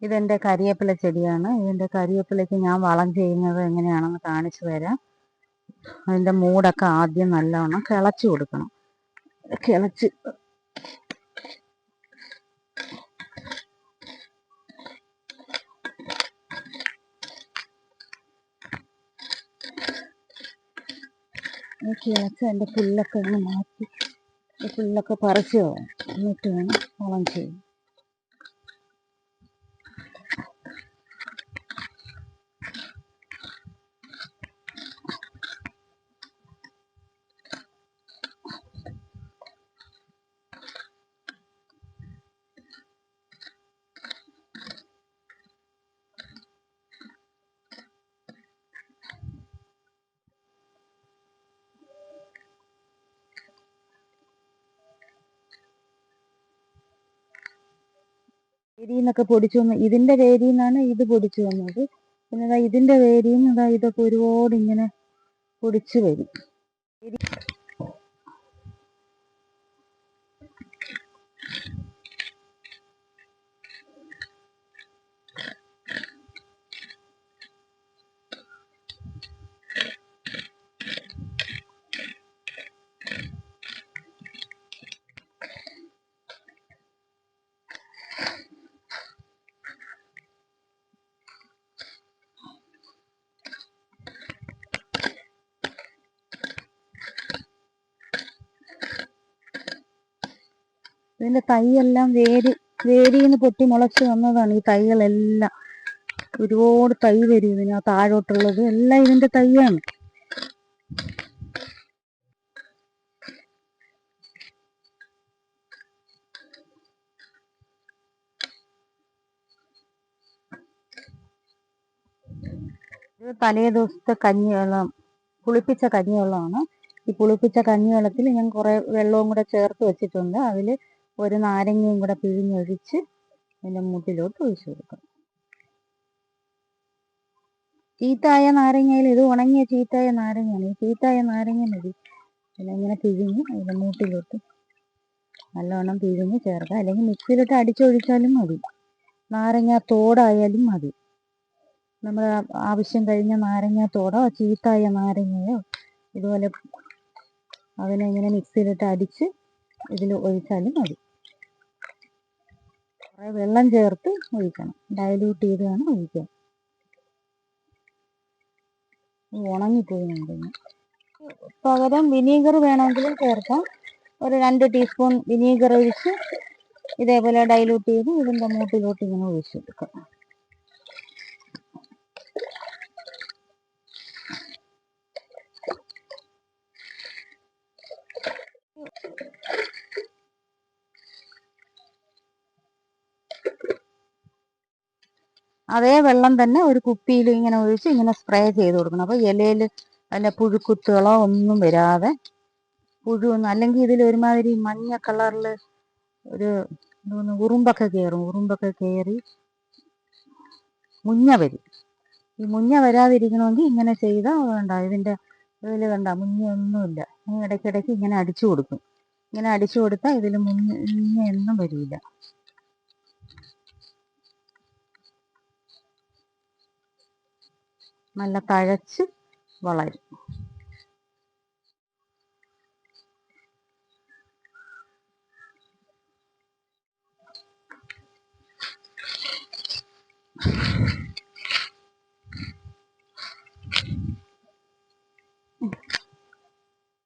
ഇതെൻ്റെ കരിയേപ്പില ചെടിയാണ്. ഇതിൻ്റെ കരിയേപ്പിലയ്ക്ക് ഞാൻ വളം ചെയ്യുന്നത് എങ്ങനെയാണെന്ന് കാണിച്ചു തരാം. അതിൻ്റെ മൂടൊക്കെ ആദ്യം നല്ലവണ്ണം കിളച്ച് കൊടുക്കണം. കിളച്ച് അതിൻ്റെ പുല്ലൊക്കെ ഒന്ന് മാറ്റി പുല്ലൊക്കെ പറിച്ച് കളയാം. എന്നിട്ട് വേണം വളം ചെയ്യാൻ. വേരിന്നൊക്കെ പൊടിച്ചു വന്നു. ഇതിൻ്റെ വേരിയിൽ നിന്നാണ് ഇത് പൊടിച്ചു വന്നത്. പിന്നെ ഇതിൻ്റെ വേരിയിൽ നിന്ന് ഇതൊക്കെ ഒരുപാട് ഇങ്ങനെ പൊടിച്ചു വരും. ഇതിൻ്റെ തൈയെല്ലാം വേരിൽ നിന്ന് പൊട്ടി മുളച്ച് വന്നതാണ്. ഈ തൈകളെല്ലാം ഒരുപാട് തൈ വരും. ഇതിന് താഴോട്ടുള്ളത് എല്ലാം ഇതിൻ്റെ തൈയാണ്. ഇത് തലേ ദിവസത്തെ കഞ്ഞിവെള്ളം, പുളിപ്പിച്ച കഞ്ഞിവെള്ളമാണ്. ഈ പുളിപ്പിച്ച കഞ്ഞിവെള്ളത്തിൽ ഞാൻ കുറേ വെള്ളവും കൂടെ ചേർത്ത് വെച്ചിട്ടുണ്ട്. അതിൽ ഒരു നാരങ്ങയും കൂടെ പിഴിഞ്ഞൊഴിച്ച് അതിൻ്റെ മൂട്ടിലോട്ട് ഒഴിച്ചു കൊടുക്കണം. ചീത്തായ നാരങ്ങയിൽ ഇത് ഉണങ്ങിയ ചീത്തായ നാരങ്ങയാണ്. ഈ ചീത്തായ നാരങ്ങ മതി. പിന്നെ ഇങ്ങനെ പിഴിഞ്ഞ് അതിൻ്റെ മൂട്ടിലോട്ട് നല്ലവണ്ണം പിഴിഞ്ഞ് ചേർക്കാം. അല്ലെങ്കിൽ മിക്സിയിലിട്ട് അടിച്ചൊഴിച്ചാലും മതി. നാരങ്ങ തോടായാലും മതി. നമ്മൾ ആവശ്യം കഴിഞ്ഞ നാരങ്ങ തോടോ ചീത്തായ നാരങ്ങയോ ഇതുപോലെ അതിനെ ഇങ്ങനെ മിക്സിയിലിട്ട് അടിച്ച് ഇതിൽ ഒഴിച്ചാലും മതി. കുറേ വെള്ളം ചേർത്ത് ഒഴിക്കണം. ഡയലൂട്ട് ചെയ്ത് വേണം ഒഴിക്കാൻ. ഉണങ്ങിപ്പോയി. പകരം വിനീഗർ വേണമെങ്കിലും ചേർക്കാം. ഒരു 2 ടീസ്പൂൺ വിനീഗർ ഒഴിച്ച് ഇതേപോലെ ഡയലൂട്ട് ചെയ്ത് ഇതിൻ്റെ മൂട്ടിലോട്ട് ഇങ്ങനെ ഒഴിച്ചെടുക്കാം. അതേ വെള്ളം തന്നെ ഒരു കുപ്പിയിൽ ഇങ്ങനെ ഒഴിച്ച് ഇങ്ങനെ സ്പ്രേ ചെയ്ത് കൊടുക്കണം. അപ്പോൾ ഇലയിൽ വല്ല പുഴുക്കുത്തുകളോ ഒന്നും വരാതെ പുഴുവൊന്നും, അല്ലെങ്കിൽ ഇതിൽ ഒരുമാതിരി മഞ്ഞ കളറിൽ ഒരു ഉറുമ്പൊക്കെ കയറും. ഉറുമ്പൊക്കെ കയറി മുഞ്ഞ വരും. ഈ മുഞ്ഞ വരാതിരിക്കണമെങ്കിൽ ഇങ്ങനെ ചെയ്താൽ വേണ്ട. ഇതിൻ്റെ ഇതിൽ വേണ്ട മുഞ്ഞൊന്നുമില്ല. ഇടയ്ക്കിടയ്ക്ക് ഇങ്ങനെ അടിച്ചു കൊടുക്കും. ഇങ്ങനെ അടിച്ചു കൊടുത്താൽ ഇതിൽ മുഞ്ഞയൊന്നും വരില്ല. നല്ല തഴച്ച് വളരും.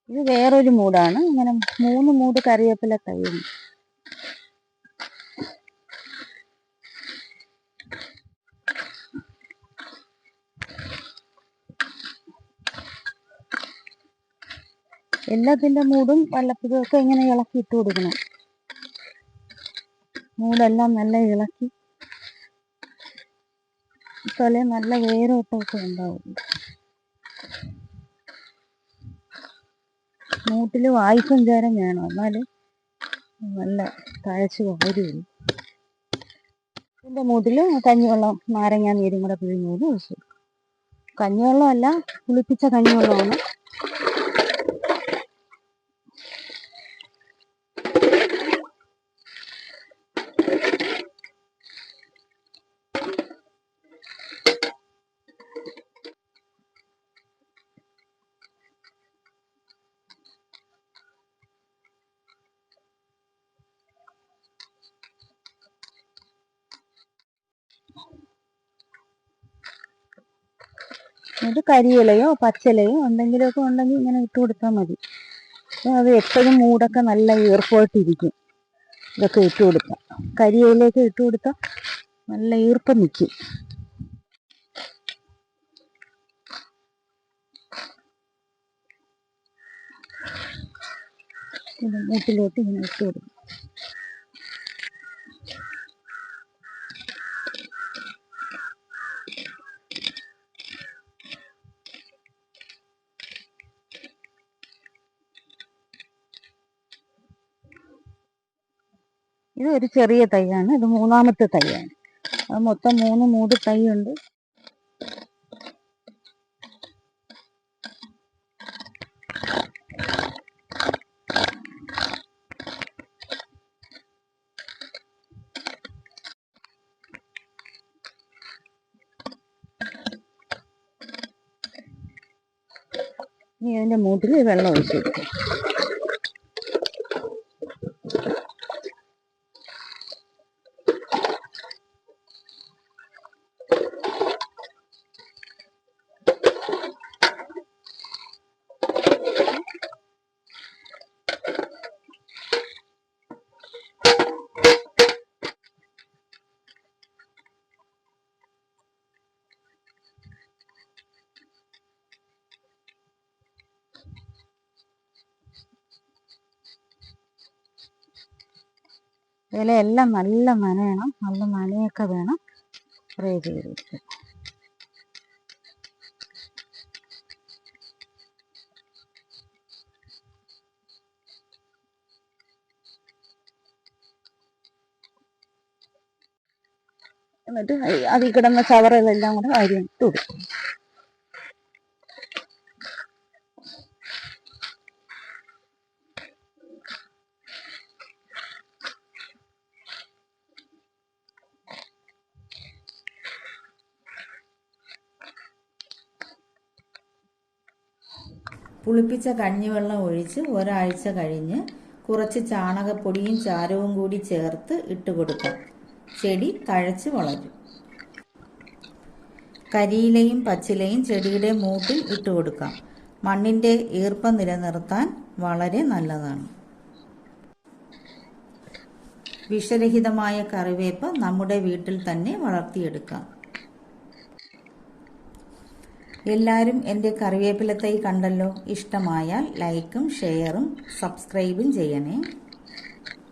ഇത് വേറൊരു മൂടാണ്. ഇങ്ങനെ 3 മൂട് കറിവേപ്പില തൈയുണ്ട്. എല്ലാത്തിൻ്റെ മൂടും വല്ലപ്പോഴൊക്കെ ഇങ്ങനെ ഇളക്കി ഇട്ട് കൊടുക്കണം. മൂടെല്ലാം നല്ല ഇളക്കി ഇട്ടാലേ നല്ല വേരോട്ടമൊക്കെ ഉണ്ടാവും. മൂട്ടിൽ വായുസഞ്ചാരം വേണം, എന്നാൽ നല്ല തഴച്ച് വളരുള്ളൂ. ഇതിൻ്റെ മൂട്ടിൽ കഞ്ഞിവെള്ളം നാരങ്ങ നീരും കൂടെ പിഴിഞ്ഞ് ഒഴിച്ചു. കഞ്ഞിവെള്ളമല്ല, പുളിപ്പിച്ച കഞ്ഞിവെള്ളമാണ്. ഇത് കരിയിലയോ പച്ചിലയോ എന്തെങ്കിലുമൊക്കെ ഉണ്ടെങ്കിൽ ഇങ്ങനെ ഇട്ട് കൊടുത്താൽ മതി. അത് എപ്പോഴും മൂടൊക്കെ നല്ല ഈർപ്പമായിട്ടിരിക്കും. ഇതൊക്കെ ഇട്ട് കൊടുക്കാം. കരിയിലേക്ക് ഇട്ട് കൊടുത്താൽ നല്ല ഈർപ്പം നിൽക്കും. ഇത് മൂട്ടിലോട്ട് ഇങ്ങനെ ഇട്ട് കൊടുക്കും. ഇത് ഒരു ചെറിയ തൈയാണ്. ഇത് 3ാമത്തെ തൈയാണ്. അത് മൊത്തം 3 മൂട് തൈയുണ്ട്. ഇനി അതിൻ്റെ മൂട്ടിൽ വെള്ളം ഒഴിച്ച് കൊടുക്കും. ഇലയെല്ലാം നല്ല നനയണം. നല്ല നനയൊക്കെ വേണം സ്പ്രേ ചെയ്തിട്ട്. എന്നിട്ട് അതിൽ കിടന്ന ചവറുകളെല്ലാം കൂടെ അരിയിട്ട് കൊടുക്കും. പുളിപ്പിച്ച കഞ്ഞിവെള്ളം ഒഴിച്ച് ഒരാഴ്ച കഴിഞ്ഞ് കുറച്ച് ചാണകപ്പൊടിയും ചാരവും കൂടി ചേർത്ത് ഇട്ട് കൊടുക്കാം. ചെടി തഴച്ച് വളരും. കരിയിലയും പച്ചിലയും ചെടിയുടെ മൂട്ടിൽ ഇട്ട് കൊടുക്കാം. മണ്ണിന്റെ ഈർപ്പം നിലനിർത്താൻ വളരെ നല്ലതാണ്. വിഷരഹിതമായ കറിവേപ്പ് നമ്മുടെ വീട്ടിൽ തന്നെ വളർത്തിയെടുക്കാം. എല്ലാവരും എൻ്റെ കറിവേപ്പില തൈ കണ്ടല്ലോ. ഇഷ്ടമായാൽ ലൈക്കും ഷെയറും സബ്സ്ക്രൈബും ചെയ്യണേ.